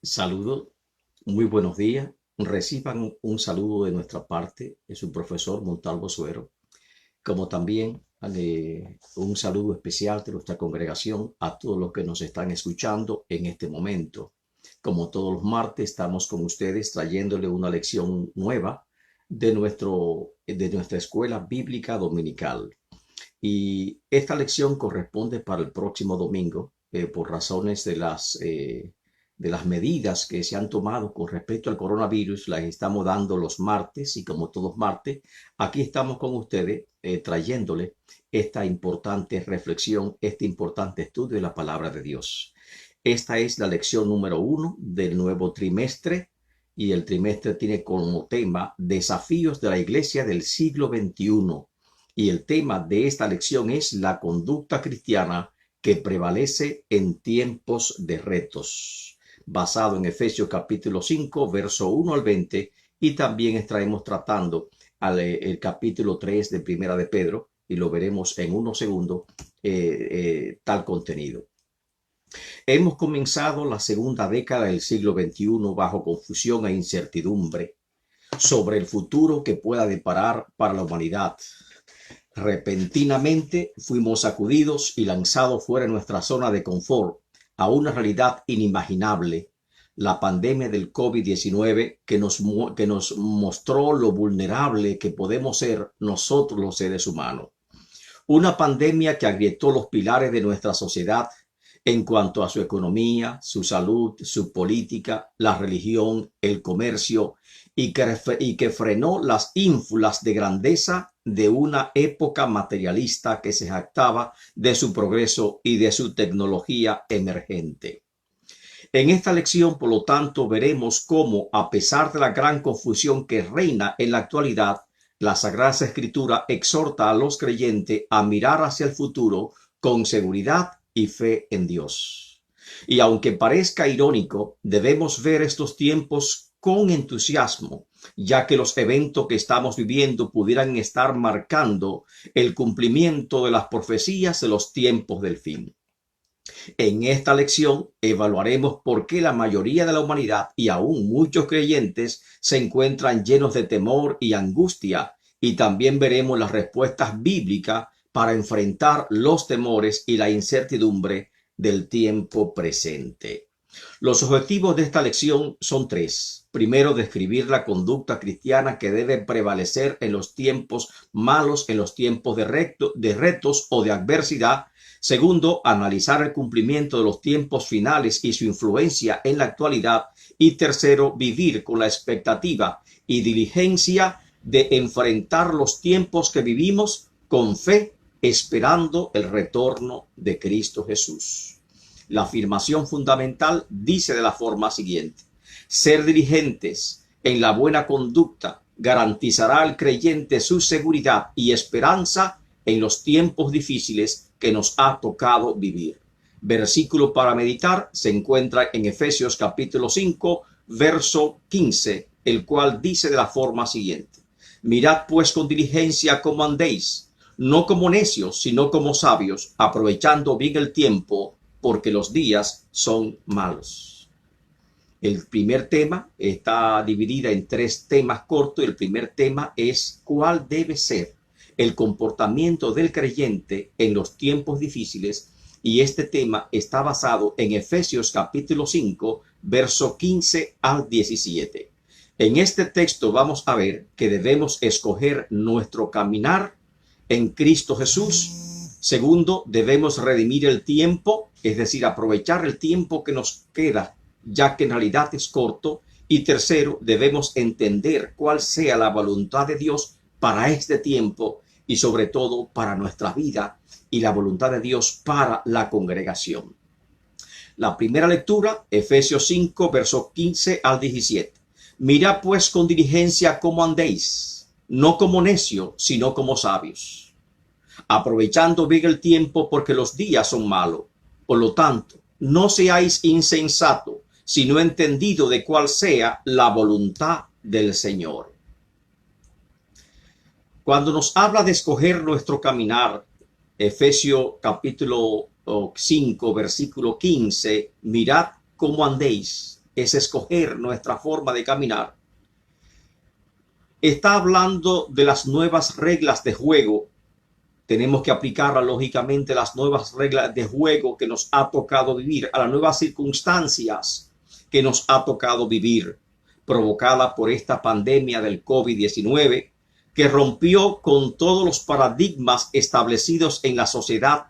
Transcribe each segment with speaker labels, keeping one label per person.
Speaker 1: Saludo, muy buenos días. Reciban un saludo de nuestra parte, de su profesor Montalvo Suero, como también un saludo especial de nuestra congregación a todos los que nos están escuchando en este momento. Como todos los martes, estamos con ustedes trayéndole una lección nueva de nuestra escuela bíblica dominical. Y esta lección corresponde para el próximo domingo, por razones de las medidas que se han tomado con respecto al coronavirus. Las estamos dando los martes y como todos martes, aquí estamos con ustedes trayéndole esta importante reflexión, este importante estudio de la palabra de Dios. Esta es la lección número 1 del nuevo trimestre y el trimestre tiene como tema Desafíos de la Iglesia del siglo XXI. Y el tema de esta lección es la conducta cristiana que prevalece en tiempos de retos, basado en Efesios capítulo 5, verso 1 al 20, y también estaremos tratando el capítulo 3 de Primera de Pedro, y lo veremos en unos segundos, tal contenido. Hemos comenzado la segunda década del siglo XXI bajo confusión e incertidumbre sobre el futuro que pueda deparar para la humanidad. Repentinamente fuimos sacudidos y lanzados fuera de nuestra zona de confort a una realidad inimaginable, la pandemia del COVID-19 que nos mostró lo vulnerable que podemos ser nosotros los seres humanos. Una pandemia que agrietó los pilares de nuestra sociedad en cuanto a su economía, su salud, su política, la religión, el comercio, y que frenó las ínfulas de grandeza de una época materialista que se jactaba de su progreso y de su tecnología emergente. En esta lección, por lo tanto, veremos cómo, a pesar de la gran confusión que reina en la actualidad, la Sagrada Escritura exhorta a los creyentes a mirar hacia el futuro con seguridad y fe en Dios. Y aunque parezca irónico, debemos ver estos tiempos con entusiasmo, ya que los eventos que estamos viviendo pudieran estar marcando el cumplimiento de las profecías de los tiempos del fin. En esta lección evaluaremos por qué la mayoría de la humanidad y aún muchos creyentes se encuentran llenos de temor y angustia, y también veremos las respuestas bíblicas para enfrentar los temores y la incertidumbre del tiempo presente. Los objetivos de esta lección son tres. Primero, describir la conducta cristiana que debe prevalecer en los tiempos malos, en los tiempos de retos o de adversidad. Segundo, analizar el cumplimiento de los tiempos finales y su influencia en la actualidad. Y tercero, vivir con la expectativa y diligencia de enfrentar los tiempos que vivimos con fe, esperando el retorno de Cristo Jesús. La afirmación fundamental dice de la forma siguiente: ser diligentes en la buena conducta garantizará al creyente su seguridad y esperanza en los tiempos difíciles que nos ha tocado vivir. Versículo para meditar se encuentra en Efesios capítulo 5, verso 15, el cual dice de la forma siguiente: mirad pues con diligencia cómo andéis, no como necios, sino como sabios, aprovechando bien el tiempo, porque los días son malos. El primer tema está dividida en tres temas cortos. El primer tema es cuál debe ser el comportamiento del creyente en los tiempos difíciles, y este tema está basado en Efesios capítulo 5, verso 15 al 17. En este texto vamos a ver que debemos escoger nuestro caminar en Cristo Jesús. Segundo, debemos redimir el tiempo, es decir, aprovechar el tiempo que nos queda, ya que en realidad es corto. Y tercero, debemos entender cuál sea la voluntad de Dios para este tiempo y sobre todo para nuestra vida y la voluntad de Dios para la congregación. La primera lectura, Efesios 5, versos 15 al 17. Mirad pues con diligencia cómo andéis, no como necios, sino como sabios, aprovechando bien el tiempo, porque los días son malos. Por lo tanto, no seáis insensatos, sino entendido de cuál sea la voluntad del Señor. Cuando nos habla de escoger nuestro caminar, Efesios capítulo 5, versículo 15, mirad cómo andéis. es escoger nuestra forma de caminar. Está hablando de las nuevas reglas de juego. Tenemos que aplicar lógicamente las nuevas reglas de juego que nos ha tocado vivir, a las nuevas circunstancias que nos ha tocado vivir, provocada por esta pandemia del COVID-19, que rompió con todos los paradigmas establecidos en la sociedad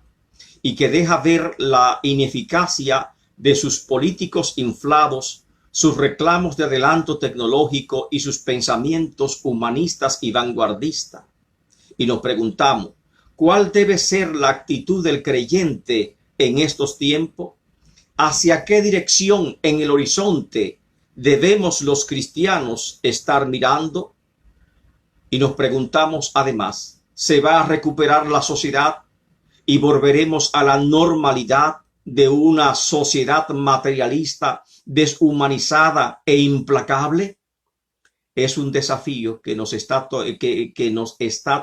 Speaker 1: y que deja ver la ineficacia de sus políticos inflados, sus reclamos de adelanto tecnológico y sus pensamientos humanistas y vanguardistas. Y nos preguntamos, ¿cuál debe ser la actitud del creyente en estos tiempos? ¿Hacia qué dirección en el horizonte debemos los cristianos estar mirando? Y nos preguntamos además, ¿se va a recuperar la sociedad y volveremos a la normalidad de una sociedad materialista, deshumanizada e implacable? Es un desafío que no está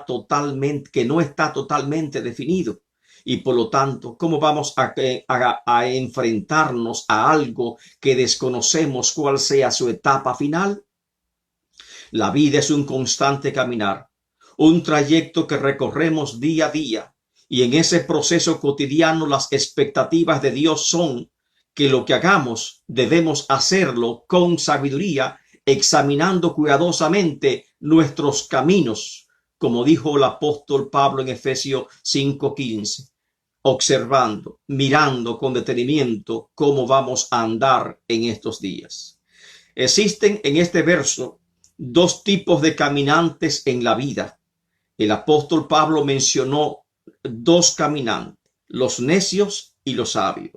Speaker 1: totalmente definido. Y por lo tanto, ¿cómo vamos a enfrentarnos a algo que desconocemos cuál sea su etapa final? La vida es un constante caminar, un trayecto que recorremos día a día, y en ese proceso cotidiano las expectativas de Dios son que lo que hagamos debemos hacerlo con sabiduría, examinando cuidadosamente nuestros caminos, como dijo el apóstol Pablo en Efesios 5:15, observando, mirando con detenimiento cómo vamos a andar en estos días. Existen en este verso dos tipos de caminantes en la vida. El apóstol Pablo mencionó dos caminantes, los necios y los sabios.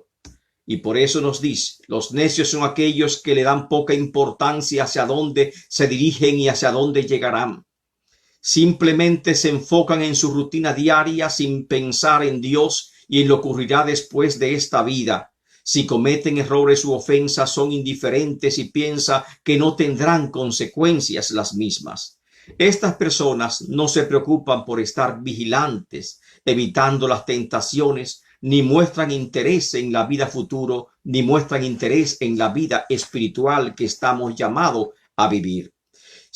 Speaker 1: Y por eso nos dice, los necios son aquellos que le dan poca importancia hacia dónde se dirigen y hacia dónde llegarán. Simplemente se enfocan en su rutina diaria sin pensar en Dios y en lo que ocurrirá después de esta vida. Si cometen errores u ofensas, son indiferentes y piensan que no tendrán consecuencias las mismas. Estas personas no se preocupan por estar vigilantes, evitando las tentaciones, ni muestran interés en la vida futuro, ni muestran interés en la vida espiritual que estamos llamados a vivir.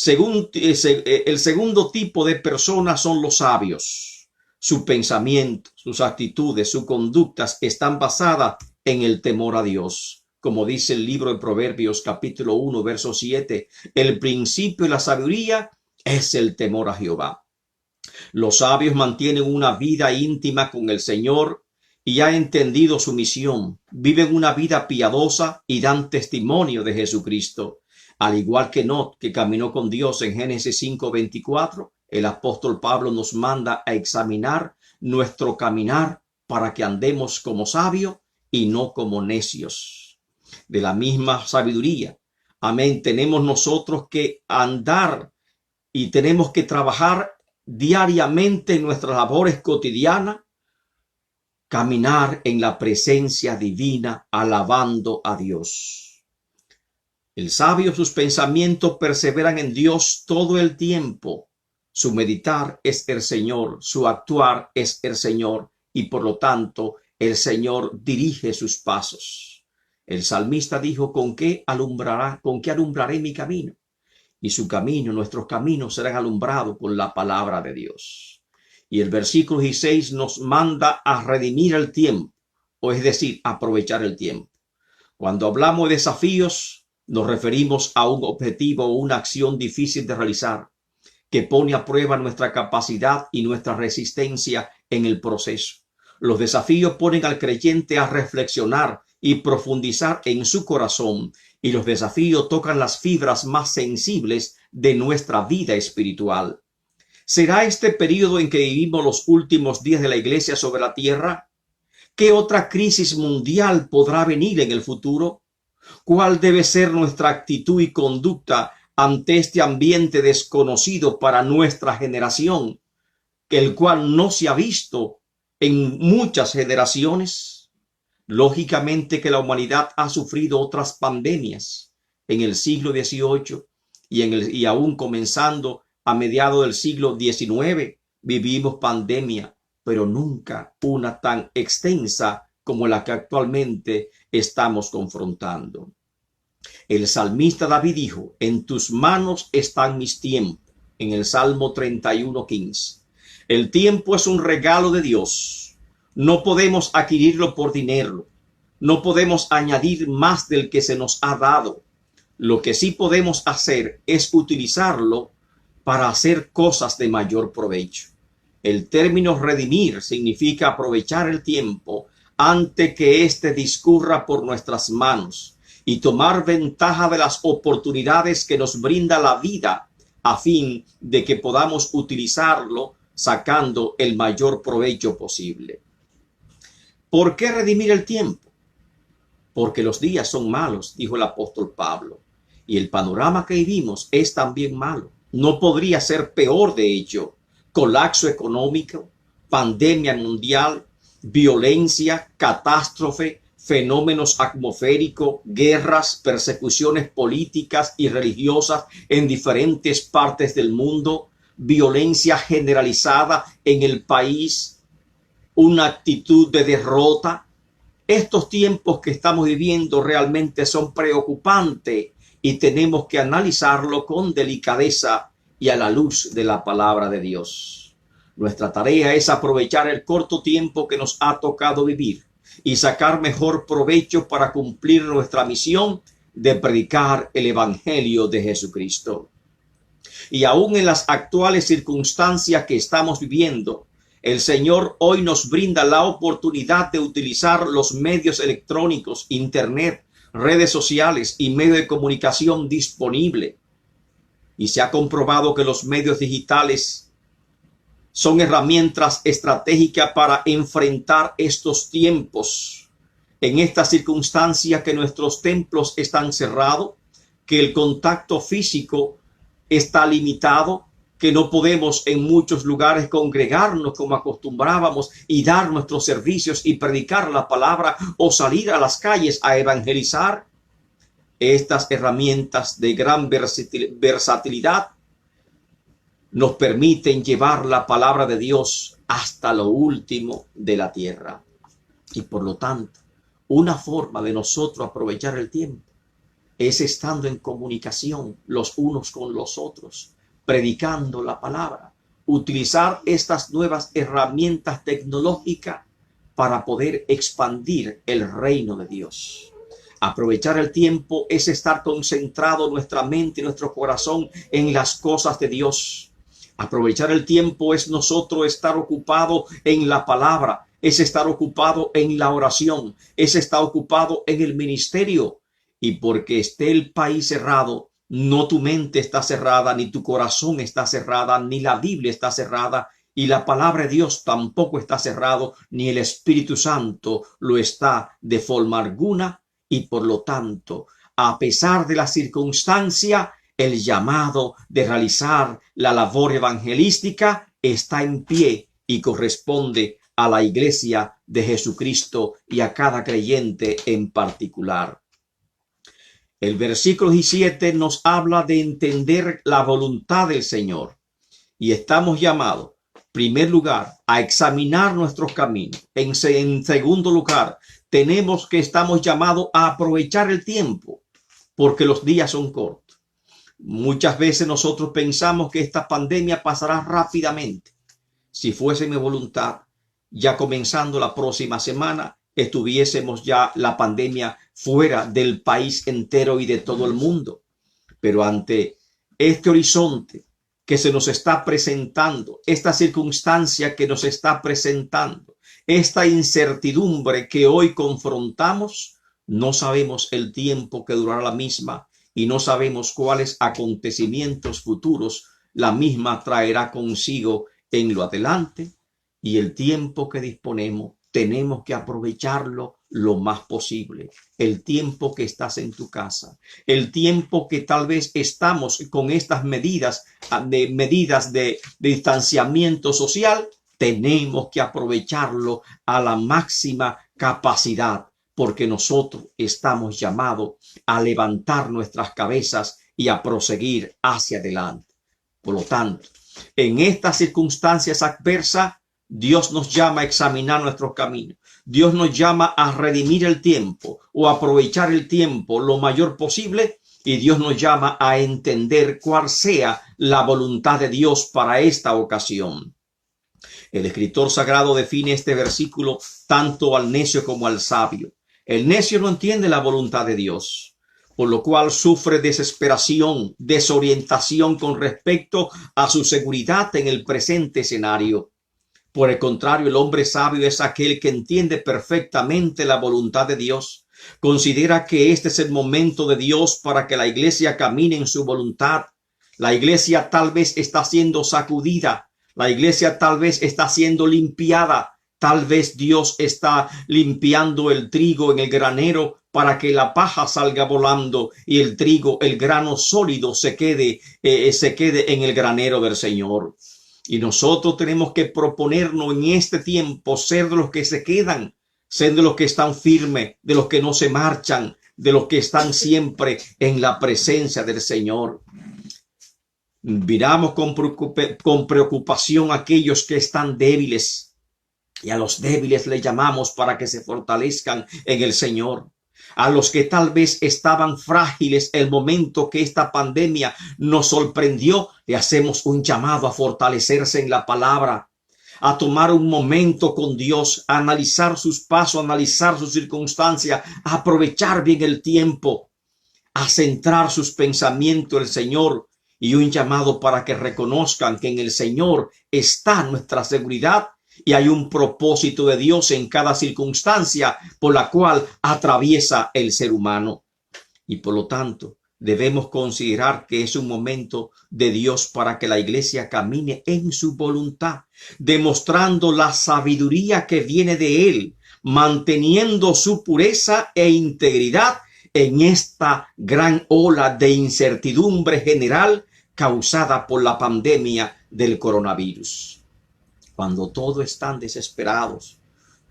Speaker 1: El segundo tipo de personas son los sabios. Su pensamiento, sus actitudes, sus conductas están basadas en el temor a Dios. Como dice el libro de Proverbios capítulo 1, verso 7, el principio de la sabiduría es el temor a Jehová. Los sabios mantienen una vida íntima con el Señor y han entendido su misión. Viven una vida piadosa y dan testimonio de Jesucristo. Al igual que Lot, que caminó con Dios en Génesis 5:24, el apóstol Pablo nos manda a examinar nuestro caminar para que andemos como sabios y no como necios. De la misma sabiduría, amén, tenemos nosotros que andar y tenemos que trabajar diariamente en nuestras labores cotidianas, caminar en la presencia divina, alabando a Dios. El sabio, sus pensamientos perseveran en Dios todo el tiempo. Su meditar es el Señor, su actuar es el Señor, y por lo tanto el Señor dirige sus pasos. El salmista dijo, ¿con qué alumbraré mi camino? Y su camino, nuestros caminos serán alumbrados con la palabra de Dios. Y el versículo 16 nos manda a redimir el tiempo, o es decir, aprovechar el tiempo. Cuando hablamos de desafíos, nos referimos a un objetivo o una acción difícil de realizar, que pone a prueba nuestra capacidad y nuestra resistencia en el proceso. Los desafíos ponen al creyente a reflexionar y profundizar en su corazón, y los desafíos tocan las fibras más sensibles de nuestra vida espiritual. ¿Será este periodo en que vivimos los últimos días de la iglesia sobre la tierra? ¿Qué otra crisis mundial podrá venir en el futuro? ¿Cuál debe ser nuestra actitud y conducta ante este ambiente desconocido para nuestra generación, el cual no se ha visto en muchas generaciones? Lógicamente que la humanidad ha sufrido otras pandemias en el siglo XVIII y aún comenzando a mediados del siglo XIX vivimos pandemia, pero nunca una tan extensa como la que actualmente estamos confrontando. El salmista David dijo, en tus manos están mis tiempos, en el Salmo 31:15. El tiempo es un regalo de Dios. No podemos adquirirlo por dinero. No podemos añadir más del que se nos ha dado. Lo que sí podemos hacer es utilizarlo para hacer cosas de mayor provecho. El término redimir significa aprovechar el tiempo antes que éste discurra por nuestras manos y tomar ventaja de las oportunidades que nos brinda la vida a fin de que podamos utilizarlo sacando el mayor provecho posible. ¿Por qué redimir el tiempo? Porque los días son malos, dijo el apóstol Pablo, y el panorama que vivimos es también malo. No podría ser peor, de hecho. Colapso económico, pandemia mundial, violencia, catástrofe, fenómenos atmosféricos, guerras, persecuciones políticas y religiosas en diferentes partes del mundo, violencia generalizada en el país, una actitud de derrota. Estos tiempos que estamos viviendo realmente son preocupantes y tenemos que analizarlo con delicadeza y a la luz de la palabra de Dios. Nuestra tarea es aprovechar el corto tiempo que nos ha tocado vivir y sacar mejor provecho para cumplir nuestra misión de predicar el Evangelio de Jesucristo. Y aún en las actuales circunstancias que estamos viviendo, el Señor hoy nos brinda la oportunidad de utilizar los medios electrónicos, internet, redes sociales y medios de comunicación disponibles. Y se ha comprobado que los medios digitales son herramientas estratégicas para enfrentar estos tiempos. En esta circunstancia que nuestros templos están cerrados, que el contacto físico está limitado, que no podemos en muchos lugares congregarnos como acostumbrábamos y dar nuestros servicios y predicar la palabra o salir a las calles a evangelizar. Estas herramientas de gran versatilidad nos permiten llevar la palabra de Dios hasta lo último de la tierra. Y por lo tanto, una forma de nosotros aprovechar el tiempo es estando en comunicación los unos con los otros, predicando la palabra, utilizar estas nuevas herramientas tecnológicas para poder expandir el reino de Dios. Aprovechar el tiempo es estar concentrado nuestra mente y nuestro corazón en las cosas de Dios. Aprovechar el tiempo es nosotros estar ocupado en la palabra, es estar ocupado en la oración, es estar ocupado en el ministerio. Y porque esté el país cerrado, no tu mente está cerrada, ni tu corazón está cerrada, ni la Biblia está cerrada, y la palabra de Dios tampoco está cerrado, ni el Espíritu Santo lo está de forma alguna. Y por lo tanto, a pesar de la circunstancia, el llamado de realizar la labor evangelística está en pie y corresponde a la iglesia de Jesucristo y a cada creyente en particular. El versículo 17 nos habla de entender la voluntad del Señor y estamos llamados, en primer lugar, a examinar nuestros caminos. En segundo lugar, estamos llamados a aprovechar el tiempo porque los días son cortos. Muchas veces nosotros pensamos que esta pandemia pasará rápidamente. Si fuese mi voluntad, ya comenzando la próxima semana, estuviésemos ya la pandemia fuera del país entero y de todo el mundo. Pero ante este horizonte que se nos está presentando, esta circunstancia que nos está presentando, esta incertidumbre que hoy confrontamos, no sabemos el tiempo que durará la misma y no sabemos cuáles acontecimientos futuros la misma traerá consigo en lo adelante, y el tiempo que disponemos tenemos que aprovecharlo lo más posible. El tiempo que estás en tu casa, el tiempo que tal vez estamos con estas medidas de distanciamiento social, tenemos que aprovecharlo a la máxima capacidad, porque nosotros estamos llamados a levantar nuestras cabezas y a proseguir hacia adelante. Por lo tanto, en estas circunstancias adversas, Dios nos llama a examinar nuestros caminos. Dios nos llama a redimir el tiempo o aprovechar el tiempo lo mayor posible, y Dios nos llama a entender cuál sea la voluntad de Dios para esta ocasión. El escritor sagrado define este versículo tanto al necio como al sabio. El necio no entiende la voluntad de Dios, por lo cual sufre desesperación, desorientación con respecto a su seguridad en el presente escenario. Por el contrario, el hombre sabio es aquel que entiende perfectamente la voluntad de Dios. Considera que este es el momento de Dios para que la iglesia camine en su voluntad. La iglesia tal vez está siendo sacudida. La iglesia tal vez está siendo limpiada. Tal vez Dios está limpiando el trigo en el granero para que la paja salga volando y el trigo, el grano sólido, se quede en el granero del Señor. Y nosotros tenemos que proponernos en este tiempo ser de los que se quedan, ser de los que están firmes, de los que no se marchan, de los que están siempre en la presencia del Señor. Miramos con preocupación a aquellos que están débiles, y a los débiles le llamamos para que se fortalezcan en el Señor. A los que tal vez estaban frágiles el momento que esta pandemia nos sorprendió, le hacemos un llamado a fortalecerse en la palabra, a tomar un momento con Dios, a analizar sus pasos, a analizar sus circunstancias, a aprovechar bien el tiempo, a centrar sus pensamientos en el Señor, y un llamado para que reconozcan que en el Señor está nuestra seguridad y hay un propósito de Dios en cada circunstancia por la cual atraviesa el ser humano. Y por lo tanto, debemos considerar que es un momento de Dios para que la iglesia camine en su voluntad, demostrando la sabiduría que viene de Él, manteniendo su pureza e integridad en esta gran ola de incertidumbre general causada por la pandemia del coronavirus. Cuando todos están desesperados,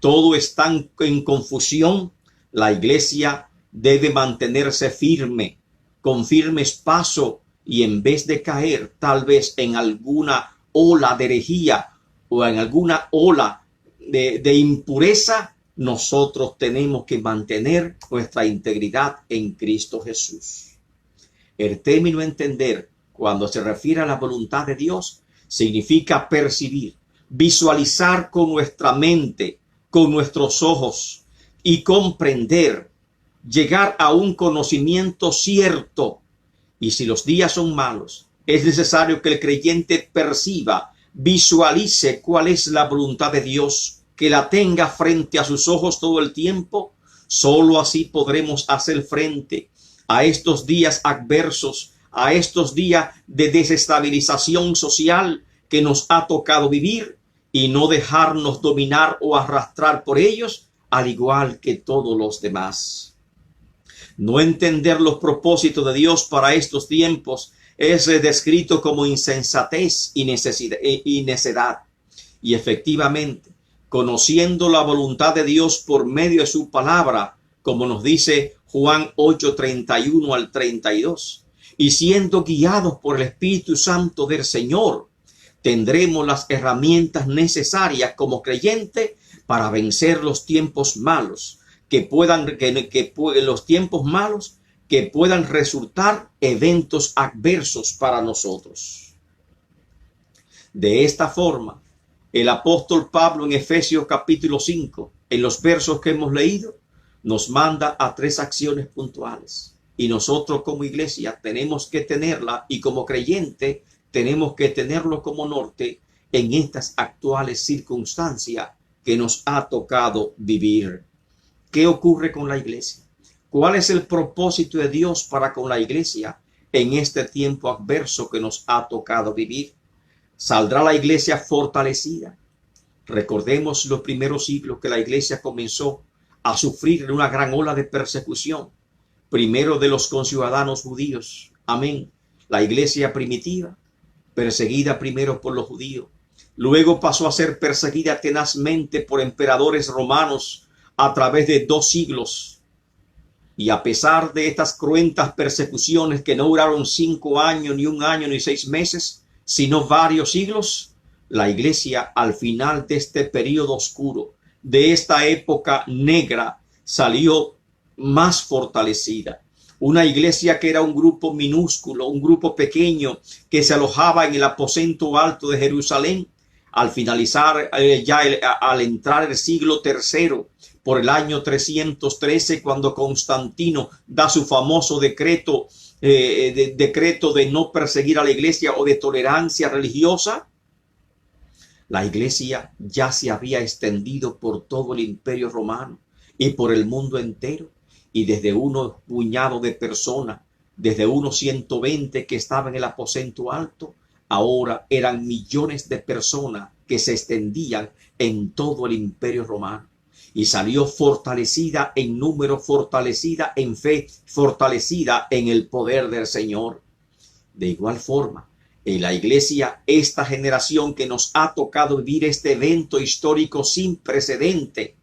Speaker 1: todo está en confusión, la iglesia debe mantenerse firme, con firmes pasos, y en vez de caer tal vez en alguna ola de herejía o en alguna ola de impureza, nosotros tenemos que mantener nuestra integridad en Cristo Jesús. El término entender, cuando se refiere a la voluntad de Dios, significa percibir, visualizar con nuestra mente, con nuestros ojos, y comprender, llegar a un conocimiento cierto. Y si los días son malos, es necesario que el creyente perciba, visualice cuál es la voluntad de Dios, que la tenga frente a sus ojos todo el tiempo. Solo así podremos hacer frente a estos días adversos, a estos días de desestabilización social que nos ha tocado vivir, y no dejarnos dominar o arrastrar por ellos, al igual que todos los demás. No entender los propósitos de Dios para estos tiempos es descrito como insensatez y necedad. Y efectivamente, conociendo la voluntad de Dios por medio de su palabra, como nos dice Juan 8:31 al 32, y siendo guiados por el Espíritu Santo del Señor, tendremos las herramientas necesarias como creyente para vencer los tiempos malos, los tiempos malos que puedan resultar eventos adversos para nosotros. De esta forma, el apóstol Pablo en Efesios capítulo 5, en los versos que hemos leído, nos manda a 3 acciones puntuales. Y nosotros como iglesia tenemos que tenerla, y como creyente tenemos que tenerlo como norte en estas actuales circunstancias que nos ha tocado vivir. ¿Qué ocurre con la iglesia? ¿Cuál es el propósito de Dios para con la iglesia en este tiempo adverso que nos ha tocado vivir? ¿Saldrá la iglesia fortalecida? Recordemos los primeros siglos que la iglesia comenzó a sufrir una gran ola de persecución. Primero de los conciudadanos judíos. Amén. La iglesia primitiva, perseguida primero por los judíos. Luego pasó a ser perseguida tenazmente por emperadores romanos a través de 2 siglos. Y a pesar de estas cruentas persecuciones que no duraron 5 años, ni 1 año, ni 6 meses, sino varios siglos, la iglesia al final de este periodo oscuro, de esta época negra salió más fortalecida. Una iglesia que era un grupo minúsculo, un grupo pequeño que se alojaba en el aposento alto de Jerusalén. Al finalizar, al entrar el siglo tercero, por el año 313, cuando Constantino da su famoso decreto, decreto de no perseguir a la iglesia o de tolerancia religiosa, la iglesia ya se había extendido por todo el imperio romano y por el mundo entero. Y desde unos puñados de personas, desde unos 120 que estaban en el aposento alto, ahora eran millones de personas que se extendían en todo el imperio romano. Y salió fortalecida en número, fortalecida en fe, fortalecida en el poder del Señor. De igual forma, en la iglesia, esta generación que nos ha tocado vivir este evento histórico sin precedente,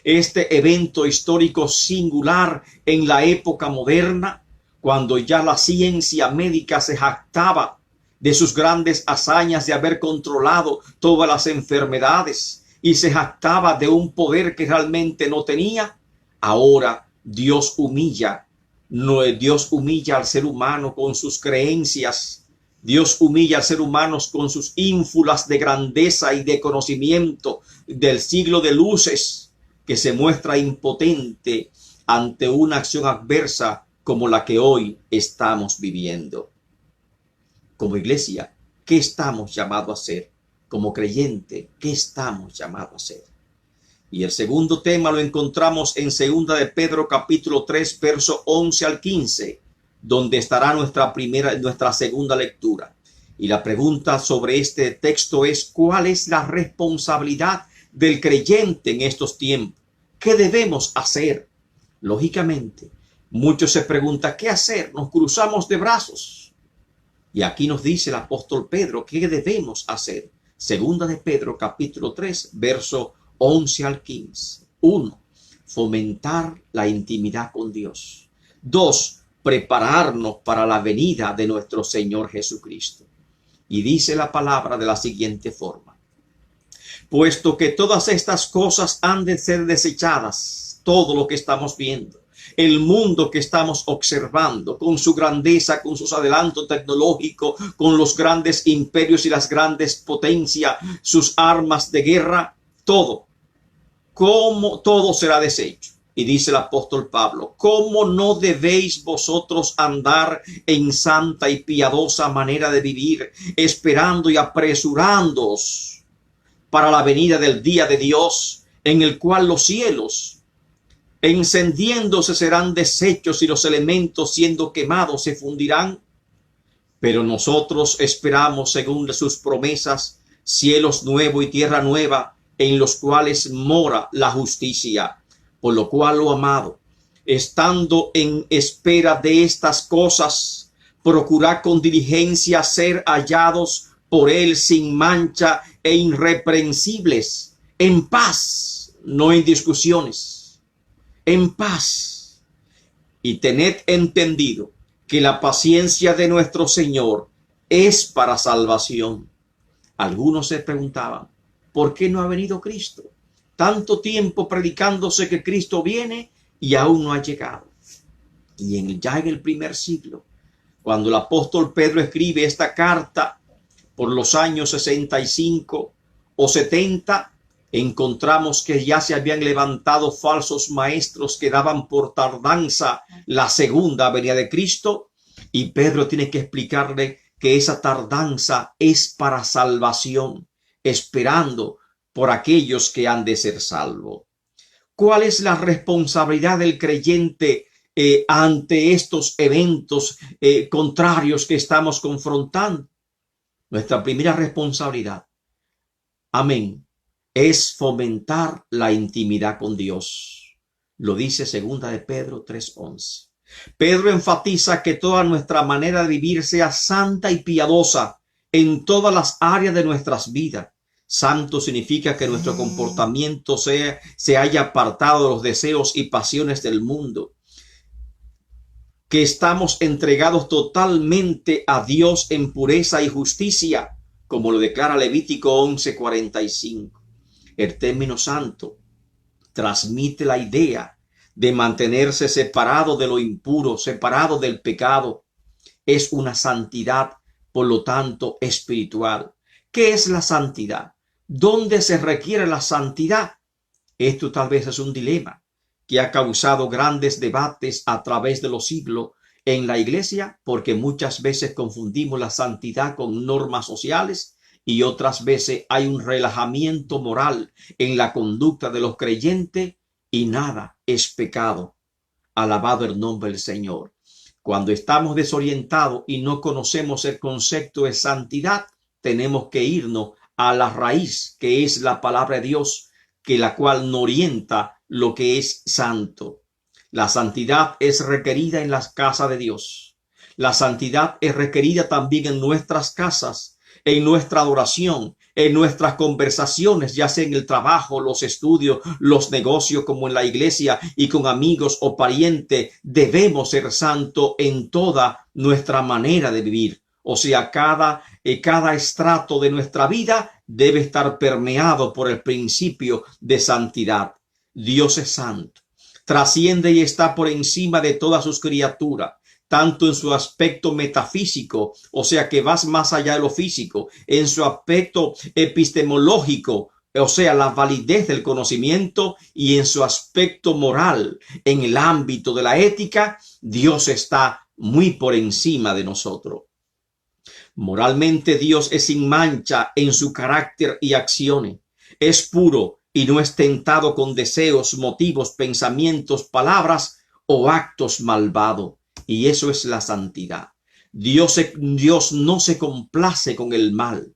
Speaker 1: este evento histórico singular en la época moderna, cuando ya la ciencia médica se jactaba de sus grandes hazañas de haber controlado todas las enfermedades y se jactaba de un poder que realmente no tenía, ahora Dios humilla al ser humano con sus creencias. Dios humilla al ser humano con sus ínfulas de grandeza y de conocimiento del siglo de luces, que se muestra impotente ante una acción adversa como la que hoy estamos viviendo. Como iglesia, ¿qué estamos llamados a hacer? Como creyente, ¿qué estamos llamados a hacer? Y el segundo tema lo encontramos en 2 de Pedro capítulo 3, verso 11 al 15, donde estará nuestra segunda lectura. Y la pregunta sobre este texto es: ¿cuál es la responsabilidad del creyente en estos tiempos? ¿Qué debemos hacer? Lógicamente, muchos se preguntan, ¿qué hacer? Nos cruzamos de brazos. Y aquí nos dice el apóstol Pedro, ¿qué debemos hacer? 2 de Pedro, capítulo 3, verso 11 al 15. 1. Fomentar la intimidad con Dios. 2. Prepararnos para la venida de nuestro Señor Jesucristo. Y dice la palabra de la siguiente forma: puesto que todas estas cosas han de ser desechadas, todo lo que estamos viendo, el mundo que estamos observando, con su grandeza, con sus adelantos tecnológicos, con los grandes imperios y las grandes potencias, sus armas de guerra, todo será deshecho. Y dice el apóstol Pablo: ¿cómo no debéis vosotros andar en santa y piadosa manera de vivir, esperando y apresurándoos para la venida del día de Dios, en el cual los cielos encendiéndose serán deshechos y los elementos siendo quemados se fundirán? Pero nosotros esperamos, según sus promesas, cielos nuevos y tierra nueva, en los cuales mora la justicia. Por lo cual, oh amado, estando en espera de estas cosas, procurad con diligencia ser hallados por él sin mancha e irreprensibles, en paz, no en discusiones, en paz. Y tened entendido que la paciencia de nuestro Señor es para salvación. Algunos se preguntaban, ¿por qué no ha venido Cristo? Tanto tiempo predicándose que Cristo viene y aún no ha llegado. Y ya en el primer siglo, cuando el apóstol Pedro escribe esta carta por los años 65 o 70, encontramos que ya se habían levantado falsos maestros que daban por tardanza la segunda venida de Cristo, y Pedro tiene que explicarle que esa tardanza es para salvación, esperando por aquellos que han de ser salvos. ¿Cuál es la responsabilidad del creyente ante estos eventos contrarios que estamos confrontando? Nuestra primera responsabilidad, amén, es fomentar la intimidad con Dios. Lo dice 2 de Pedro 3:11. Pedro enfatiza que toda nuestra manera de vivir sea santa y piadosa en todas las áreas de nuestras vidas. Santo significa que nuestro comportamiento se haya apartado de los deseos y pasiones del mundo, que estamos entregados totalmente a Dios en pureza y justicia, como lo declara Levítico 11:45. El término santo transmite la idea de mantenerse separado de lo impuro, separado del pecado. Es una santidad, por lo tanto, espiritual. ¿Qué es la santidad? ¿Dónde se requiere la santidad? Esto tal vez es un dilema que ha causado grandes debates a través de los siglos en la iglesia, porque muchas veces confundimos la santidad con normas sociales y otras veces hay un relajamiento moral en la conducta de los creyentes y nada es pecado. Alabado el nombre del Señor. Cuando estamos desorientados y no conocemos el concepto de santidad, tenemos que irnos a la raíz, que es la palabra de Dios, que la cual nos orienta lo que es santo. La santidad es requerida en las casas de Dios. La santidad es requerida también en nuestras casas, en nuestra adoración, en nuestras conversaciones, ya sea en el trabajo, los estudios, los negocios, como en la iglesia y con amigos o parientes. Debemos ser santos en toda nuestra manera de vivir. O sea, cada estrato de nuestra vida debe estar permeado por el principio de santidad. Dios es santo, trasciende y está por encima de todas sus criaturas, tanto en su aspecto metafísico, o sea que vas más allá de lo físico, en su aspecto epistemológico, o sea, la validez del conocimiento, y en su aspecto moral, en el ámbito de la ética. Dios está muy por encima de nosotros. Moralmente Dios es sin mancha en su carácter y acciones. Es puro y no es tentado con deseos, motivos, pensamientos, palabras o actos malvados. Y eso es la santidad. Dios no se complace con el mal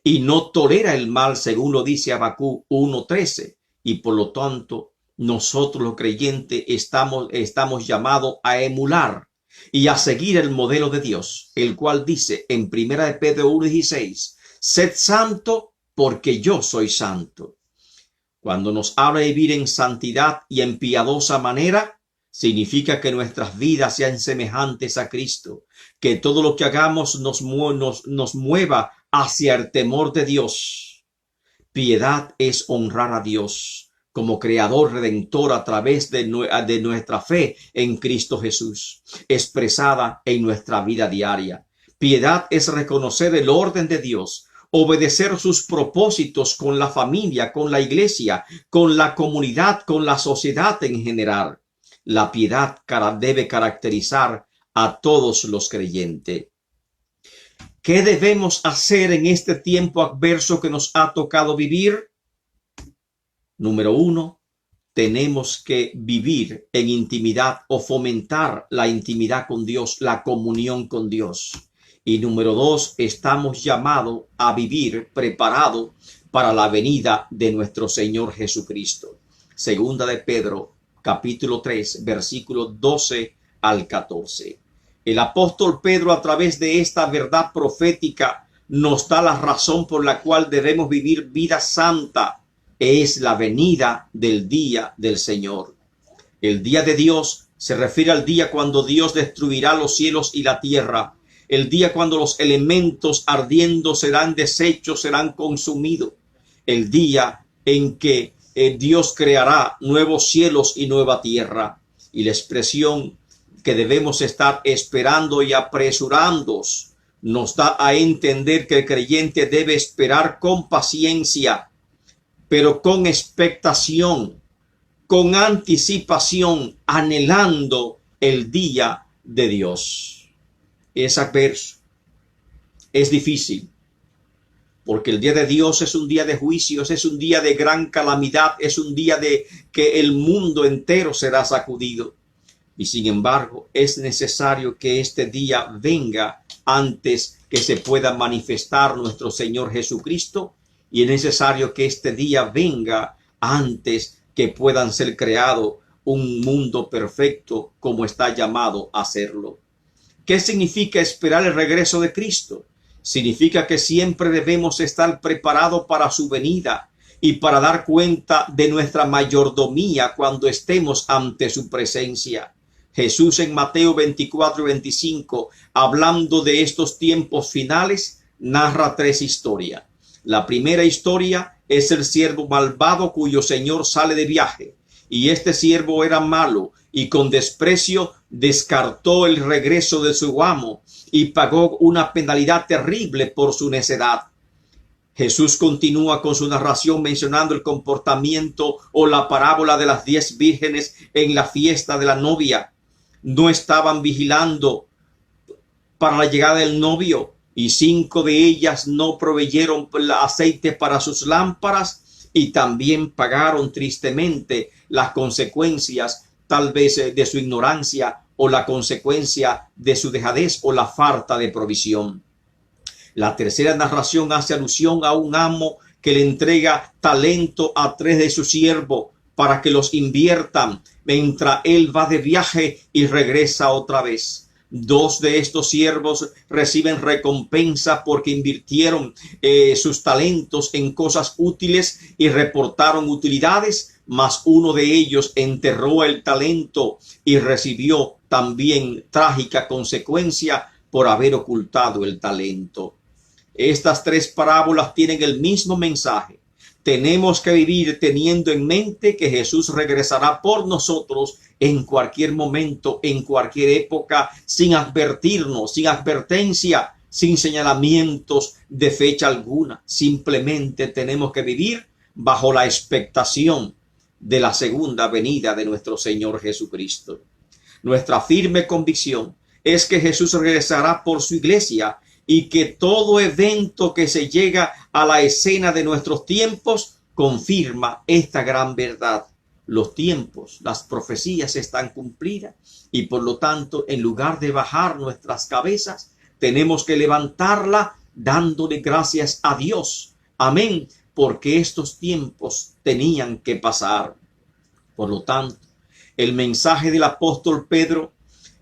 Speaker 1: y no tolera el mal, según lo dice Habacuc 1:13. Y por lo tanto, nosotros los creyentes estamos llamados a emular y a seguir el modelo de Dios, el cual dice en 1 Pedro 1:16, sed santo porque yo soy santo. Cuando nos habla de vivir en santidad y en piadosa manera, significa que nuestras vidas sean semejantes a Cristo, que todo lo que hagamos nos mueva hacia el temor de Dios. Piedad es honrar a Dios como creador redentor a través de nuestra fe en Cristo Jesús, expresada en nuestra vida diaria. Piedad es reconocer el orden de Dios, obedecer sus propósitos con la familia, con la iglesia, con la comunidad, con la sociedad en general. La piedad debe caracterizar a todos los creyentes. ¿Qué debemos hacer en este tiempo adverso que nos ha tocado vivir? Número 1, tenemos que vivir en intimidad o fomentar la intimidad con Dios, la comunión con Dios. Y número 2, estamos llamados a vivir preparados para la venida de nuestro Señor Jesucristo. Segunda de Pedro, capítulo 3, versículos 12 al 14. El apóstol Pedro, a través de esta verdad profética, nos da la razón por la cual debemos vivir vida santa. Es la venida del día del Señor. El día de Dios se refiere al día cuando Dios destruirá los cielos y la tierra. El día cuando los elementos ardiendo serán deshechos, serán consumidos. El día en que Dios creará nuevos cielos y nueva tierra. Y la expresión que debemos estar esperando y apresurándonos nos da a entender que el creyente debe esperar con paciencia, pero con expectación, con anticipación, anhelando el día de Dios. Es adverso, es difícil, porque el día de Dios es un día de juicios, es un día de gran calamidad, es un día de que el mundo entero será sacudido. Y sin embargo, es necesario que este día venga antes que se pueda manifestar nuestro Señor Jesucristo. Y es necesario que este día venga antes que puedan ser creado un mundo perfecto como está llamado a hacerlo. ¿Qué significa esperar el regreso de Cristo? Significa que siempre debemos estar preparados para su venida y para dar cuenta de nuestra mayordomía cuando estemos ante su presencia. Jesús en Mateo 24:25, hablando de estos tiempos finales, narra 3 historias. La primera historia es el siervo malvado cuyo señor sale de viaje. Y este siervo era malo y con desprecio descartó el regreso de su amo y pagó una penalidad terrible por su necedad. Jesús continúa con su narración mencionando el comportamiento o la parábola de las 10 vírgenes en la fiesta de la novia. No estaban vigilando para la llegada del novio y 5 de ellas no proveyeron aceite para sus lámparas y también pagaron tristemente las consecuencias tal vez de su ignorancia o la consecuencia de su dejadez o la falta de provisión. La tercera narración hace alusión a un amo que le entrega talento a 3 de sus siervos para que los inviertan mientras él va de viaje y regresa otra vez. 2 de estos siervos reciben recompensa porque invirtieron sus talentos en cosas útiles y reportaron utilidades, mas uno de ellos enterró el talento y recibió también trágica consecuencia por haber ocultado el talento. Estas 3 parábolas tienen el mismo mensaje. Tenemos que vivir teniendo en mente que Jesús regresará por nosotros en cualquier momento, en cualquier época, sin advertirnos, sin advertencia, sin señalamientos de fecha alguna. Simplemente tenemos que vivir bajo la expectación de la segunda venida de nuestro Señor Jesucristo. Nuestra firme convicción es que Jesús regresará por su iglesia y que todo evento que se llega a la escena de nuestros tiempos confirma esta gran verdad. Los tiempos, las profecías están cumplidas y por lo tanto, en lugar de bajar nuestras cabezas, tenemos que levantarla dándole gracias a Dios. Amén, porque estos tiempos tenían que pasar. Por lo tanto, el mensaje del apóstol Pedro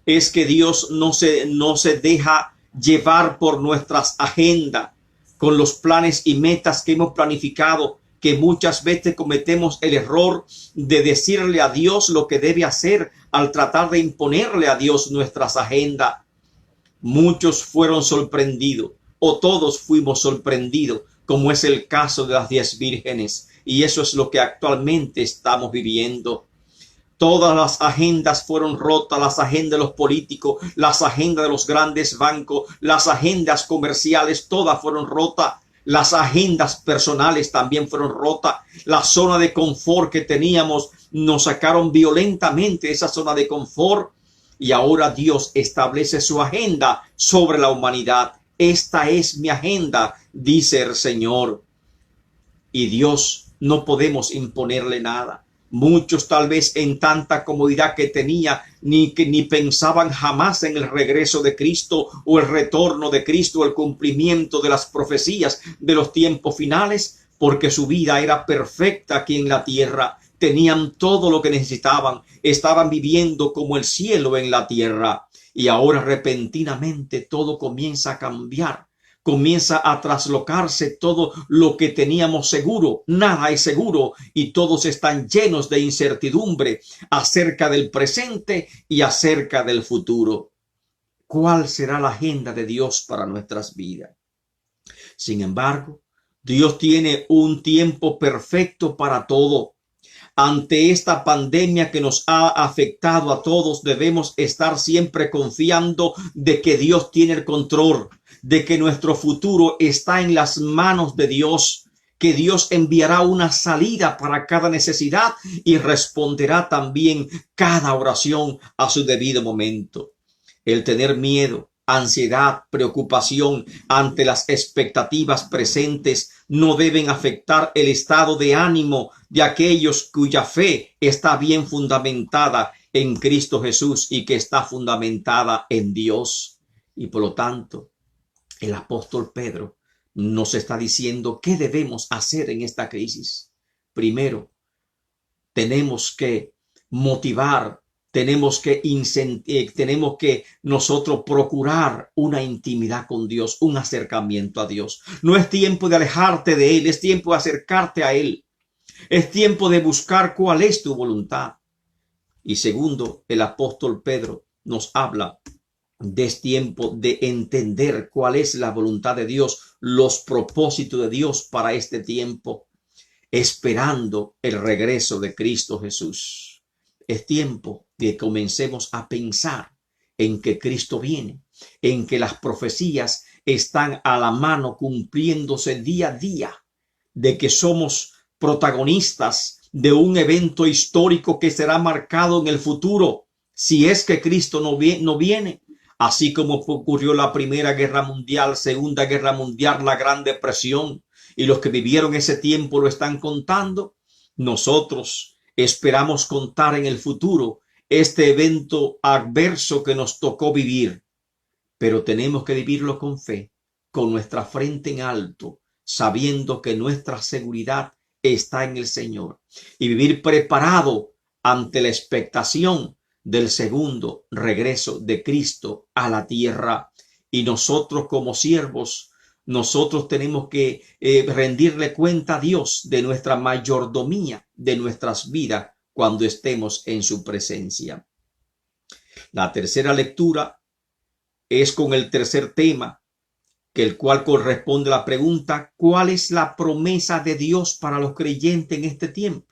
Speaker 1: es que Dios no se deja llevar por nuestras agendas, con los planes y metas que hemos planificado, que muchas veces cometemos el error de decirle a Dios lo que debe hacer al tratar de imponerle a Dios nuestras agendas. Muchos fueron sorprendidos, o todos fuimos sorprendidos, como es el caso de las 10 vírgenes, y eso es lo que actualmente estamos viviendo. Todas las agendas fueron rotas, las agendas de los políticos, las agendas de los grandes bancos, las agendas comerciales, todas fueron rotas. Las agendas personales también fueron rotas. La zona de confort que teníamos, nos sacaron violentamente de esa zona de confort. Y ahora Dios establece su agenda sobre la humanidad. Esta es mi agenda, dice el Señor. Y Dios no podemos imponerle nada. Muchos tal vez en tanta comodidad que tenía ni pensaban jamás en el regreso de Cristo o el retorno de Cristo o el cumplimiento de las profecías de los tiempos finales, porque su vida era perfecta aquí en la tierra. Tenían todo lo que necesitaban, estaban viviendo como el cielo en la tierra. Y ahora repentinamente todo comienza a cambiar. Comienza a traslocarse todo lo que teníamos seguro. Nada es seguro y todos están llenos de incertidumbre acerca del presente y acerca del futuro. ¿Cuál será la agenda de Dios para nuestras vidas? Sin embargo, Dios tiene un tiempo perfecto para todo. Ante esta pandemia que nos ha afectado a todos, debemos estar siempre confiando de que Dios tiene el control, de que nuestro futuro está en las manos de Dios, que Dios enviará una salida para cada necesidad y responderá también cada oración a su debido momento. El tener miedo, ansiedad, preocupación ante las expectativas presentes no deben afectar el estado de ánimo de aquellos cuya fe está bien fundamentada en Cristo Jesús y que está fundamentada en Dios. Y por lo tanto, el apóstol Pedro nos está diciendo qué debemos hacer en esta crisis. Primero, tenemos que motivar, tenemos que nosotros procurar una intimidad con Dios, un acercamiento a Dios. No es tiempo de alejarte de Él, es tiempo de acercarte a Él. Es tiempo de buscar cuál es tu voluntad. Y segundo, el apóstol Pedro nos habla de este tiempo de entender cuál es la voluntad de Dios, los propósitos de Dios para este tiempo. esperando el regreso de Cristo Jesús. Es tiempo de que comencemos a pensar en que Cristo viene, en que las profecías están a la mano cumpliéndose día a día, de que somos protagonistas de un evento histórico que será marcado en el futuro, si es que Cristo no viene. Así como ocurrió la Primera Guerra Mundial, Segunda Guerra Mundial, la Gran Depresión, y los que vivieron ese tiempo lo están contando, nosotros esperamos contar en el futuro este evento adverso que nos tocó vivir, pero tenemos que vivirlo con fe, con nuestra frente en alto, sabiendo que nuestra seguridad está en el Señor, y vivir preparado ante la expectación del segundo regreso de Cristo a la tierra. Y nosotros como siervos, nosotros tenemos que rendirle cuenta a Dios de nuestra mayordomía, de nuestras vidas, cuando estemos en su presencia. La tercera lectura es con el tercer tema, que el cual corresponde a la pregunta: ¿cuál es la promesa de Dios para los creyentes en este tiempo?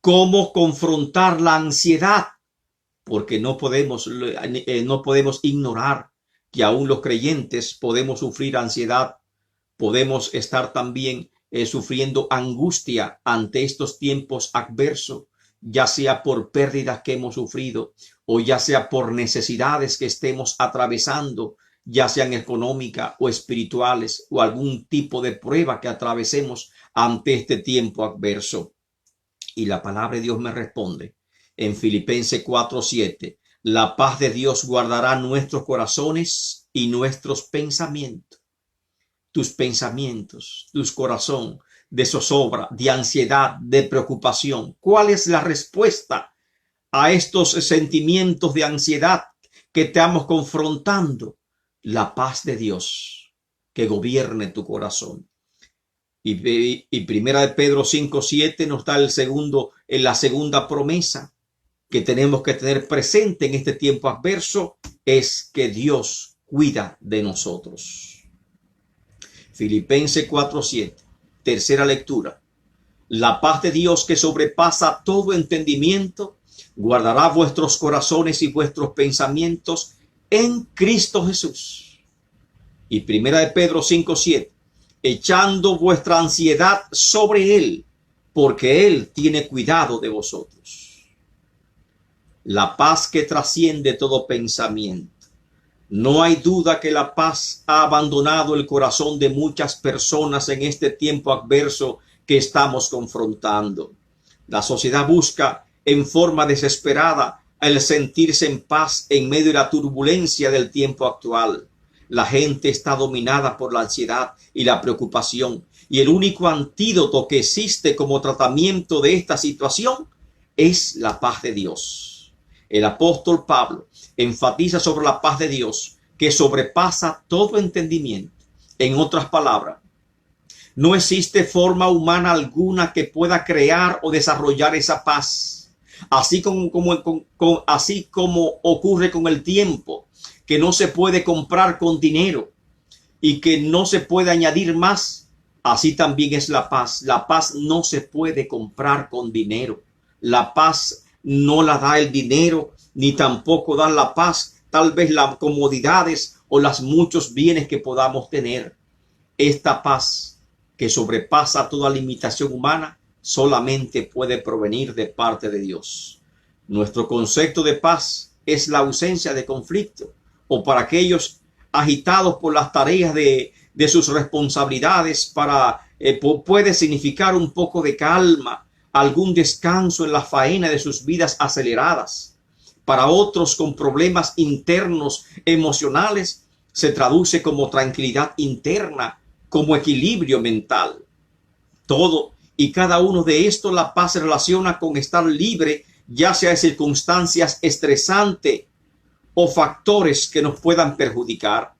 Speaker 1: ¿Cómo confrontar la ansiedad? Porque no podemos ignorar que aún los creyentes podemos sufrir ansiedad, podemos estar también sufriendo angustia ante estos tiempos adversos, ya sea por pérdidas que hemos sufrido o ya sea por necesidades que estemos atravesando, ya sean económicas o espirituales, o algún tipo de prueba que atravesemos ante este tiempo adverso. Y la palabra de Dios me responde en Filipenses 4:7: la paz de Dios guardará nuestros corazones y nuestros pensamientos. Tus pensamientos, tu corazón de zozobra, de ansiedad, de preocupación. ¿Cuál es la respuesta a estos sentimientos de ansiedad que estamos confrontando? La paz de Dios que gobierne tu corazón. Y primera de Pedro 5:7 nos da la segunda promesa que tenemos que tener presente en este tiempo adverso, es que Dios cuida de nosotros. Filipenses 4:7, tercera lectura: la paz de Dios que sobrepasa todo entendimiento guardará vuestros corazones y vuestros pensamientos en Cristo Jesús. Y primera de Pedro 5:7: echando vuestra ansiedad sobre Él, porque Él tiene cuidado de vosotros. La paz que trasciende todo pensamiento. No hay duda que la paz ha abandonado el corazón de muchas personas en este tiempo adverso que estamos confrontando. La sociedad busca en forma desesperada el sentirse en paz en medio de la turbulencia del tiempo actual. La gente está dominada por la ansiedad y la preocupación, y el único antídoto que existe como tratamiento de esta situación es la paz de Dios. El apóstol Pablo enfatiza sobre la paz de Dios que sobrepasa todo entendimiento. En otras palabras, no existe forma humana alguna que pueda crear o desarrollar esa paz. Así como ocurre con el tiempo, que no se puede comprar con dinero y que no se puede añadir más, así también es la paz. La paz no se puede comprar con dinero. La paz no la da el dinero, ni tampoco da la paz tal vez las comodidades o los muchos bienes que podamos tener. Esta paz que sobrepasa toda limitación humana solamente puede provenir de parte de Dios. Nuestro concepto de paz es la ausencia de conflicto, o para aquellos agitados por las tareas de sus responsabilidades, puede significar un poco de calma, algún descanso en la faena de sus vidas aceleradas. Para otros con problemas internos emocionales se traduce como tranquilidad interna, como equilibrio mental. Todo y cada uno de estos, la paz se relaciona con estar libre, ya sea de circunstancias estresantes o factores que nos puedan perjudicar.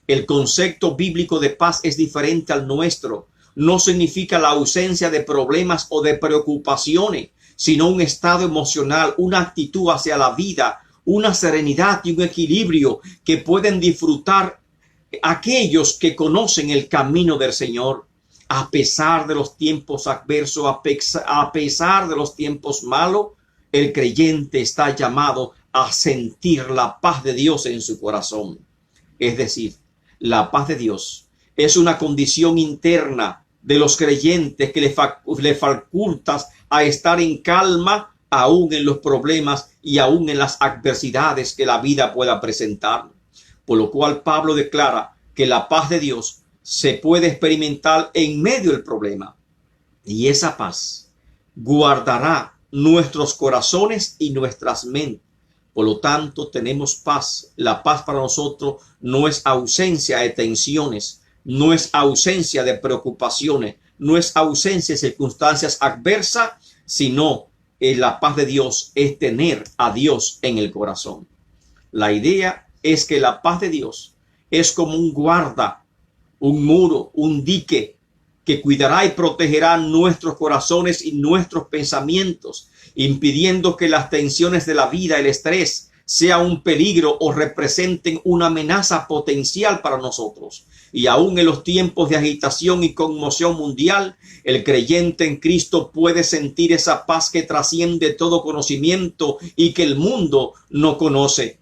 Speaker 1: El concepto bíblico de paz es diferente al nuestro. No significa la ausencia de problemas o de preocupaciones, sino un estado emocional, una actitud hacia la vida, una serenidad y un equilibrio que pueden disfrutar aquellos que conocen el camino del Señor. a pesar de los tiempos adversos, a pesar de los tiempos malos, el creyente está llamado a sentir la paz de Dios en su corazón. Es decir, la paz de Dios es una condición interna de los creyentes que le faculta a estar en calma aún en los problemas y aún en las adversidades que la vida pueda presentar. Por lo cual Pablo declara que la paz de Dios se puede experimentar en medio del problema. Y esa paz guardará nuestros corazones y nuestras mentes. Por lo tanto, tenemos paz. La paz para nosotros no es ausencia de tensiones, no es ausencia de preocupaciones, no es ausencia de circunstancias adversas, sino la paz de Dios es tener a Dios en el corazón. La idea es que la paz de Dios es como un guarda, un muro, un dique que cuidará y protegerá nuestros corazones y nuestros pensamientos, impidiendo que las tensiones de la vida, el estrés, sea un peligro o representen una amenaza potencial para nosotros. Y aún en los tiempos de agitación y conmoción mundial, el creyente en Cristo puede sentir esa paz que trasciende todo conocimiento y que el mundo no conoce.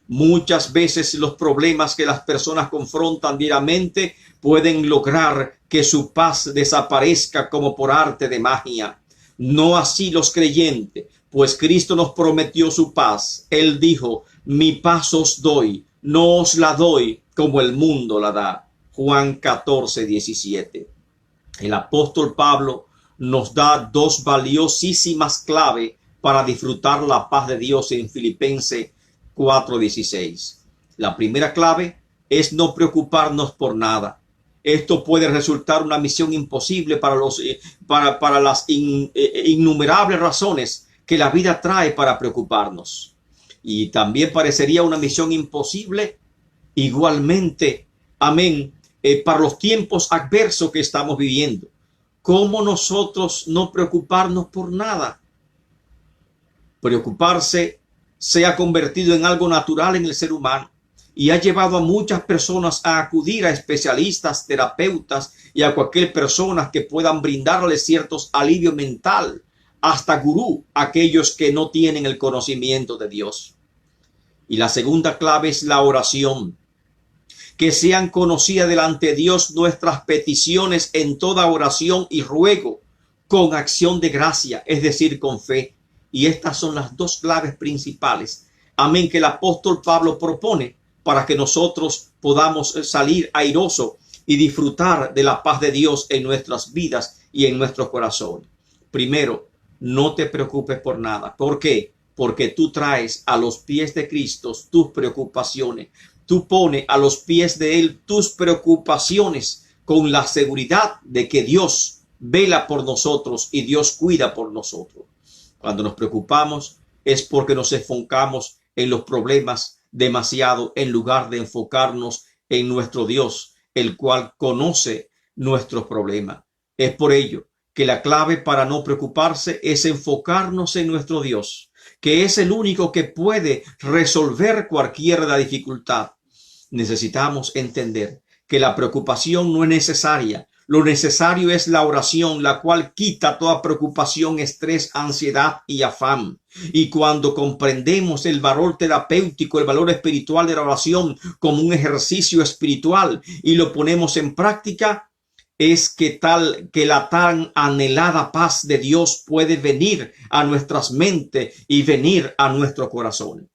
Speaker 1: Muchas veces los problemas que las personas confrontan diariamente pueden lograr que su paz desaparezca como por arte de magia. No así los creyentes, pues Cristo nos prometió su paz. Él dijo: mi paz os doy, no os la doy como el mundo la da. Juan 14, 17. El apóstol Pablo nos da dos valiosísimas claves para disfrutar la paz de Dios en Filipenses 4:16. La primera clave es no preocuparnos por nada. Esto puede resultar una misión imposible para las innumerables razones que la vida trae para preocuparnos. Y también parecería una misión imposible igualmente, amén, para los tiempos adversos que estamos viviendo. ¿Cómo nosotros no preocuparnos por nada? Preocuparse se ha convertido en algo natural en el ser humano y ha llevado a muchas personas a acudir a especialistas, terapeutas y a cualquier persona que puedan brindarles ciertos alivio mental, hasta gurú, aquellos que no tienen el conocimiento de Dios. Y la segunda clave es la oración. Que sean conocidas delante de Dios nuestras peticiones en toda oración y ruego, con acción de gracia, es decir, con fe. Y estas son las dos claves principales, amén, que el apóstol Pablo propone para que nosotros podamos salir airosos y disfrutar de la paz de Dios en nuestras vidas y en nuestros corazones. Primero, no te preocupes por nada. ¿Por qué? Porque tú traes a los pies de Cristo tus preocupaciones. Tú pones a los pies de Él tus preocupaciones con la seguridad de que Dios vela por nosotros y Dios cuida por nosotros. Cuando nos preocupamos es porque nos enfocamos en los problemas demasiado en lugar de enfocarnos en nuestro Dios, el cual conoce nuestros problemas. Es por ello que la clave para no preocuparse es enfocarnos en nuestro Dios, que es el único que puede resolver cualquier dificultad. Necesitamos entender que la preocupación no es necesaria. Lo necesario es la oración, la cual quita toda preocupación, estrés, ansiedad y afán. Y cuando comprendemos el valor terapéutico, el valor espiritual de la oración como un ejercicio espiritual y lo ponemos en práctica, es que la tan anhelada paz de Dios puede venir a nuestras mentes y venir a nuestro corazón.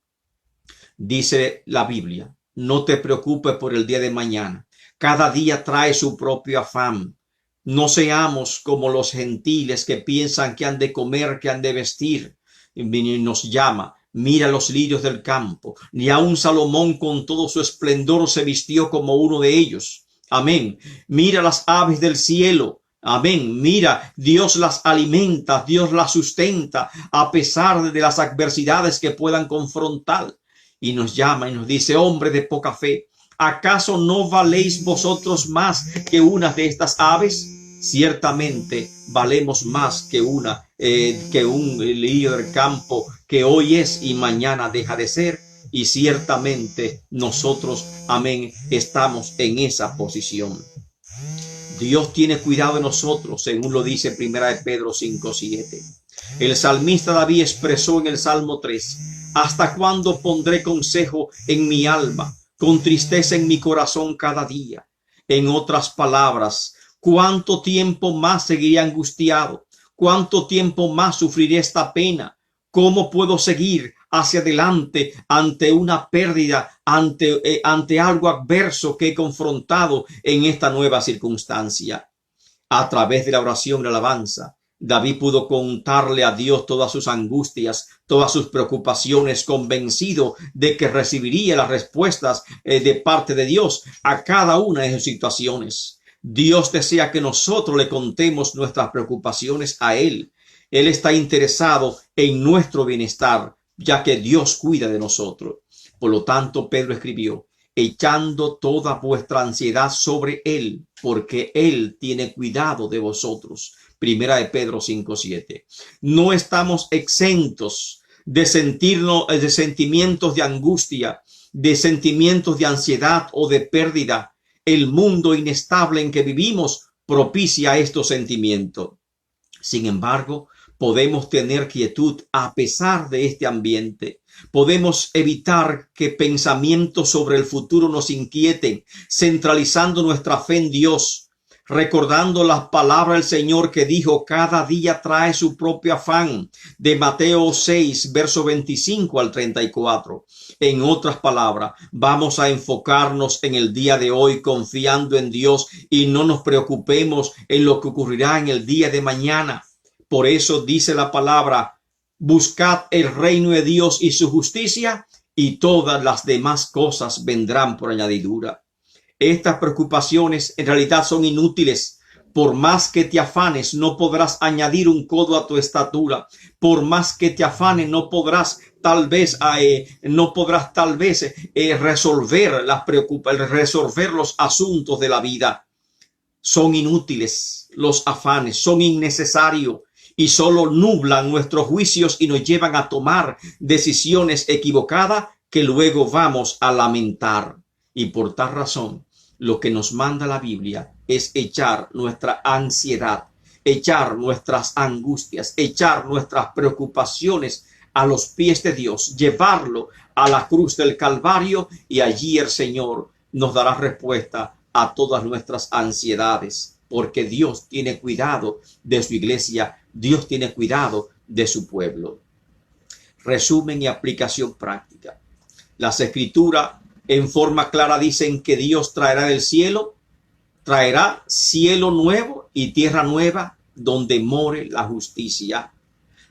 Speaker 1: Dice la Biblia: no te preocupes por el día de mañana. Cada día trae su propio afán. No seamos como los gentiles que piensan que han de comer, que han de vestir. Y nos llama: mira los lirios del campo. Ni aun Salomón con todo su esplendor se vistió como uno de ellos. Amén. Mira las aves del cielo. Amén. Mira, Dios las alimenta, Dios las sustenta a pesar de las adversidades que puedan confrontar. Y nos llama y nos dice: hombre de poca fe, ¿acaso no valéis vosotros más que una de estas aves? Ciertamente valemos más que un lirio del campo que hoy es y mañana deja de ser. Y ciertamente nosotros, amén, estamos en esa posición. Dios tiene cuidado de nosotros, según lo dice Primera de Pedro 5:7. El salmista David expresó en el Salmo 3: ¿hasta cuándo pondré consejo en mi alma, con tristeza en mi corazón cada día? En otras palabras, ¿cuánto tiempo más seguiré angustiado? ¿Cuánto tiempo más sufriré esta pena? ¿Cómo puedo seguir hacia adelante ante una pérdida, ante algo adverso que he confrontado en esta nueva circunstancia? A través de la oración y la alabanza, David pudo contarle a Dios todas sus angustias, todas sus preocupaciones, convencido de que recibiría las respuestas de parte de Dios a cada una de sus situaciones. Dios desea que nosotros le contemos nuestras preocupaciones a Él. Él está interesado en nuestro bienestar, ya que Dios cuida de nosotros. Por lo tanto, Pedro escribió: echando toda vuestra ansiedad sobre Él, porque Él tiene cuidado de vosotros. Primera de Pedro 5:7. No estamos exentos de sentimientos de angustia, de sentimientos de ansiedad o de pérdida. El mundo inestable en que vivimos propicia estos sentimientos. Sin embargo, podemos tener quietud a pesar de este ambiente. Podemos evitar que pensamientos sobre el futuro nos inquieten, centralizando nuestra fe en Dios, recordando las palabras del Señor que dijo: cada día trae su propio afán, de Mateo 6, verso 25 al 34. En otras palabras, vamos a enfocarnos en el día de hoy confiando en Dios y no nos preocupemos en lo que ocurrirá en el día de mañana. Por eso dice la palabra: buscad el reino de Dios y su justicia, y todas las demás cosas vendrán por añadidura. Estas preocupaciones en realidad son inútiles. Por más que te afanes, no podrás añadir un codo a tu estatura. Por más que te afanes, no podrás resolver los asuntos de la vida. Son inútiles los afanes, son innecesarios y solo nublan nuestros juicios y nos llevan a tomar decisiones equivocadas que luego vamos a lamentar. Y por tal razón, lo que nos manda la Biblia es echar nuestra ansiedad, echar nuestras angustias, echar nuestras preocupaciones a los pies de Dios, llevarlo a la cruz del Calvario, y allí el Señor nos dará respuesta a todas nuestras ansiedades, porque Dios tiene cuidado de su iglesia, Dios tiene cuidado de su pueblo. Resumen y aplicación práctica. Las Escrituras en forma clara dicen que Dios traerá cielo nuevo y tierra nueva donde more la justicia.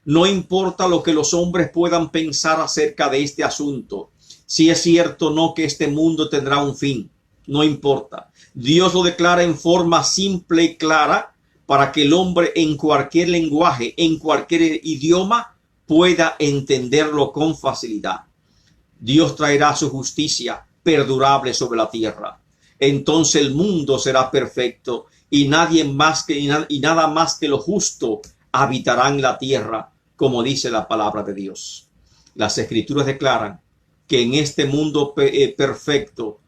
Speaker 1: No importa lo que los hombres puedan pensar acerca de este asunto, si es cierto o no que este mundo tendrá un fin, no importa. Dios lo declara en forma simple y clara para que el hombre en cualquier lenguaje, en cualquier idioma, pueda entenderlo con facilidad. Dios traerá su justicia perdurable sobre la tierra. Entonces el mundo será perfecto y nada más que lo justo habitará en la tierra, como dice la palabra de Dios. Las Escrituras declaran que en este mundo perfecto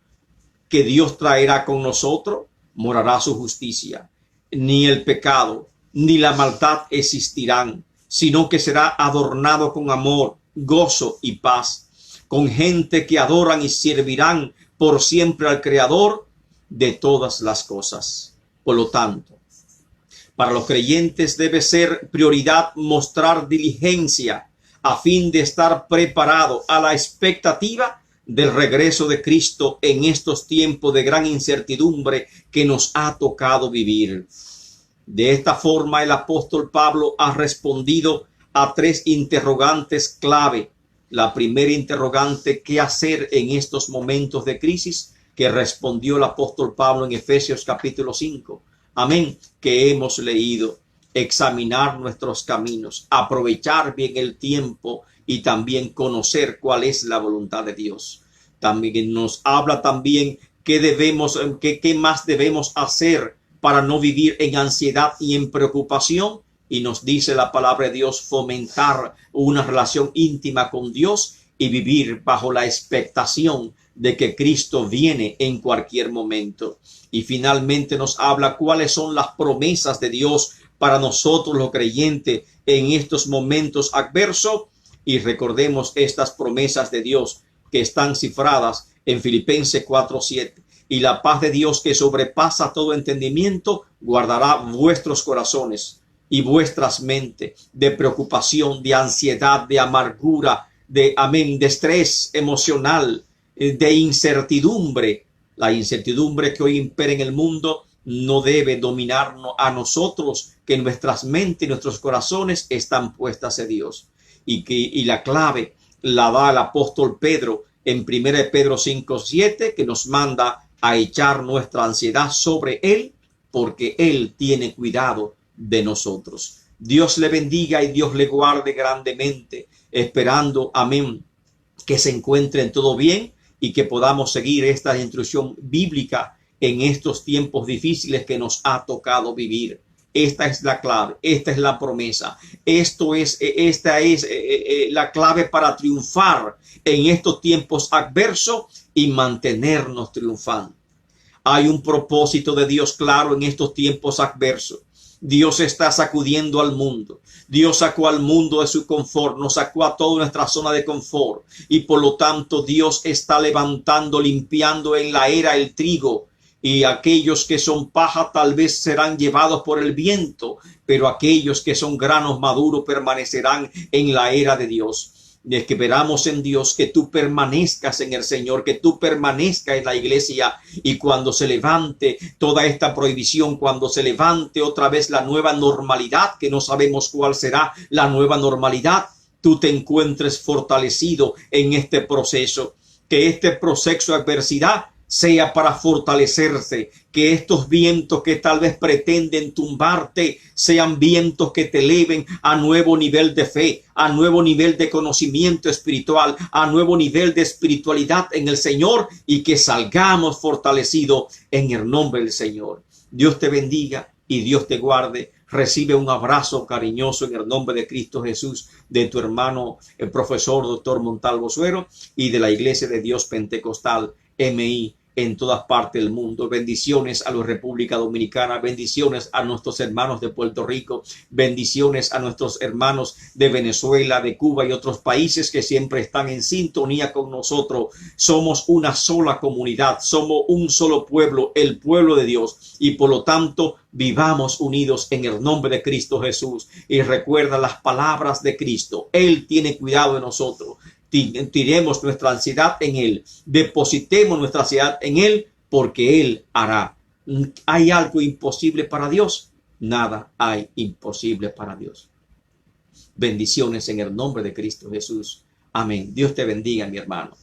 Speaker 1: que Dios traerá con nosotros, morará su justicia. Ni el pecado ni la maldad existirán, sino que será adornado con amor, gozo y paz, con gente que adoran y servirán por siempre al Creador de todas las cosas. Por lo tanto, para los creyentes debe ser prioridad mostrar diligencia a fin de estar preparado a la expectativa del regreso de Cristo en estos tiempos de gran incertidumbre que nos ha tocado vivir. De esta forma, el apóstol Pablo ha respondido a 3 interrogantes clave. La primera interrogante: ¿qué hacer en estos momentos de crisis?, que respondió el apóstol Pablo en Efesios capítulo 5. Amén, que hemos leído. Examinar nuestros caminos, aprovechar bien el tiempo y también conocer cuál es la voluntad de Dios. También nos habla también qué más debemos hacer para no vivir en ansiedad y en preocupación. Y nos dice la palabra de Dios: fomentar una relación íntima con Dios y vivir bajo la expectación de que Cristo viene en cualquier momento. Y finalmente nos habla cuáles son las promesas de Dios para nosotros los creyentes en estos momentos adversos. Y recordemos estas promesas de Dios que están cifradas en Filipenses 4:7. Y la paz de Dios, que sobrepasa todo entendimiento, guardará vuestros corazones y vuestras mentes de preocupación, de ansiedad, de amargura, de estrés emocional, de incertidumbre. La incertidumbre que hoy impera en el mundo no debe dominarnos a nosotros, que nuestras mentes y nuestros corazones están puestas en Dios. Y la clave la da el apóstol Pedro en 1 Pedro 5:7, que nos manda a echar nuestra ansiedad sobre Él, porque Él tiene cuidado de nosotros. Dios le bendiga y Dios le guarde grandemente, esperando, amén, que se encuentren todo bien y que podamos seguir esta instrucción bíblica en estos tiempos difíciles que nos ha tocado vivir. Esta es la clave, esta es la promesa, esta es la clave para triunfar en estos tiempos adversos y mantenernos triunfando. Hay un propósito de Dios claro en estos tiempos adversos. Dios está sacudiendo al mundo. Dios sacó al mundo de su confort, nos sacó a toda nuestra zona de confort y por lo tanto Dios está levantando, limpiando en la era el trigo. Y aquellos que son paja tal vez serán llevados por el viento, pero aquellos que son granos maduros permanecerán en la era de Dios. Y es que esperamos en Dios que tú permanezcas en el Señor, que tú permanezcas en la iglesia, y cuando se levante toda esta prohibición, cuando se levante otra vez la nueva normalidad, que no sabemos cuál será la nueva normalidad, tú te encuentres fortalecido en este proceso, que este proceso de adversidad sea para fortalecerse, que estos vientos que tal vez pretenden tumbarte sean vientos que te eleven a nuevo nivel de fe, a nuevo nivel de conocimiento espiritual, a nuevo nivel de espiritualidad en el Señor, y que salgamos fortalecidos en el nombre del Señor. Dios te bendiga y Dios te guarde. Recibe un abrazo cariñoso en el nombre de Cristo Jesús de tu hermano, el profesor Dr. Montalvo Suero, y de la Iglesia de Dios Pentecostal MI en todas partes del mundo. Bendiciones a la República Dominicana, bendiciones a nuestros hermanos de Puerto Rico, bendiciones a nuestros hermanos de Venezuela, de Cuba y otros países que siempre están en sintonía con nosotros. Somos una sola comunidad, somos un solo pueblo, el pueblo de Dios, y por lo tanto vivamos unidos en el nombre de Cristo Jesús. Y recuerda las palabras de Cristo: Él tiene cuidado de nosotros. Tiremos nuestra ansiedad en Él, depositemos nuestra ansiedad en Él, porque Él hará. ¿Hay algo imposible para Dios? Nada hay imposible para Dios. Bendiciones en el nombre de Cristo Jesús. Amén. Dios te bendiga, mi hermano.